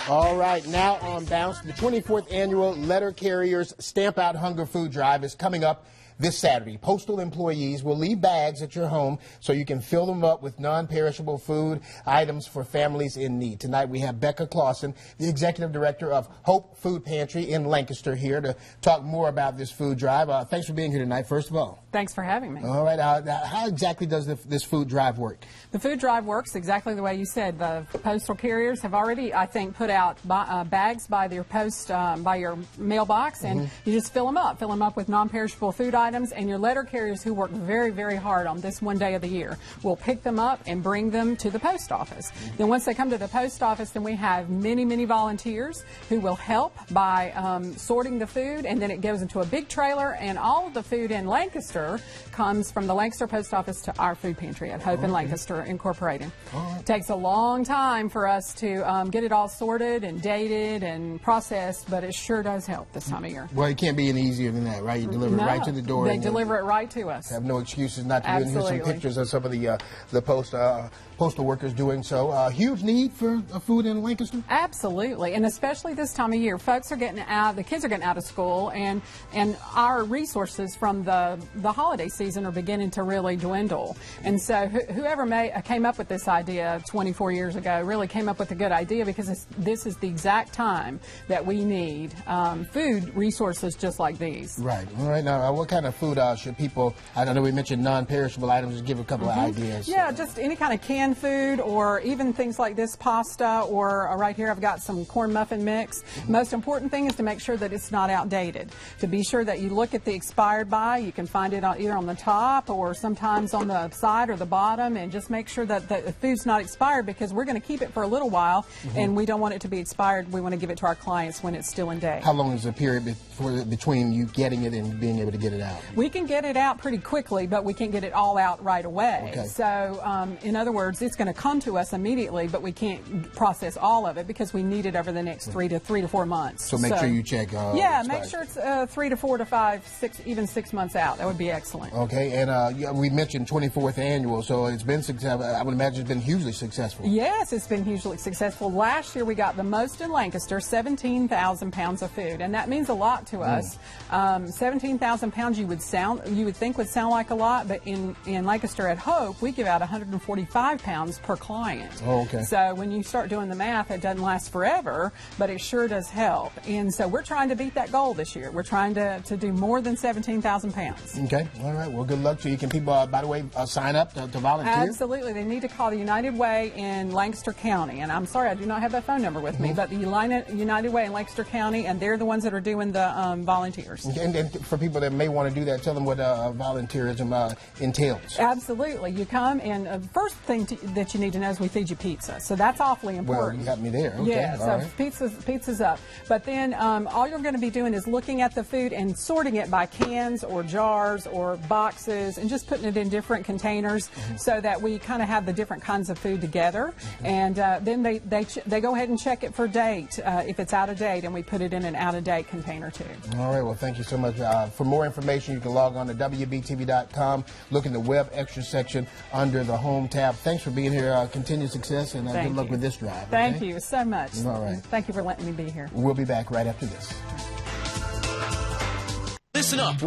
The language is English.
All right, now on Bounce, the 24th annual Letter Carriers Stamp Out Hunger Food Drive is coming up this Saturday. Postal employees will leave bags at your home so you can fill them up with non-perishable food items for families in need. Tonight we have Becca Clausen, the executive director of Hope Food Pantry in Lancaster, here to talk more about this food drive. Thanks for being here tonight, first of all. Thanks for having me. All right, how exactly does this food drive work? The food drive works exactly the way you said. The postal carriers have already, I think, put out bags by your by your mailbox, and you just fill them up with non-perishable food items, and your letter carriers, who work very, very hard on this one day of the year, will pick them up and bring them to the post office. Then once they come to the post office, then we have many, many volunteers who will help by sorting the food, and then it goes into a big trailer, and all of the food in Lancaster comes from the Lancaster Post Office to our food pantry at Hope in Lancaster Incorporated. It takes a long time for us to get it all sorted and dated and processed, but it sure does help this time of year. Well, it can't be any easier than that, right? You deliver it right to the door. They deliver it right to us. Have no excuses not to do it. Here's some pictures of some of the postal workers doing so. Huge need for food in Lancaster? Absolutely, and especially this time of year. Folks are getting out, the kids are getting out of school, and our resources from the holiday season are beginning to really dwindle. And so whoever came up with this idea 24 years ago really came up with a good idea, because this is the exact time that we need food resources just like these. Right. All right. Now, what kind of food should people, I know we mentioned non-perishable items, just give a couple of ideas. Yeah, just any kind of canned food, or even things like this, pasta, or right here I've got some corn muffin mix. Most important thing is to make sure that it's not outdated. To be sure that you look at the expired by. You can find it either on the top or sometimes on the side or the bottom, and just make sure that the food's not expired, because we're going to keep it for a little while, and we don't want it to be expired. We want to give it to our clients when it's still in date. How long is the period between you getting it and being able to get it out? We can get it out pretty quickly, but we can't get it all out right away. Okay. So, in other words, it's going to come to us immediately, but we can't process all of it because we need it over the next 3 to 4 months. So make sure you check. Yeah, make sure it's 3 to 4 to 5, 6, even 6 months out. That would be excellent. Okay, and we mentioned 24th annual, so it's been successful. I would imagine it's been hugely successful. Yes, it's been hugely successful. Last year we got the most in Lancaster, 17,000 pounds of food, and that means a lot to us. 17,000 pounds you would think would sound like a lot, but in Lancaster at Hope we give out 145 pounds per client. Oh, okay. So when you start doing the math, it doesn't last forever, but it sure does help. And so we're trying to beat that goal this year. We're trying to do more than 17,000 pounds. Okay, all right. Well, good luck to you. Can people, by the way, sign up to volunteer? Absolutely. They need to call the United Way in Lancaster County. And I'm sorry, I do not have that phone number with me, but the United Way in Lancaster County, and they're the ones that are doing the volunteers. And for people that may want to do that, tell them what volunteerism entails. Absolutely. You come, and the first thing that you need to know is we feed you pizza. So that's awfully important. Well, you got me there. Okay. Yeah, so right. Pizza's up. But then all you're going to be doing is looking at the food and sorting it by cans or jars or boxes, and just putting it in different containers so that we kind of have the different kinds of food together. And then they go ahead and check it for date if it's out of date, and we put it in an out-of-date container too. All right. Well, thank you so much. For more information, you can log on to WBTV.com. Look in the web extra section under the home tab. Thanks for being here. Continued success, and good luck with this drive. Thank you so much. All right. Thank you for letting me be here. We'll be back right after this. Listen up.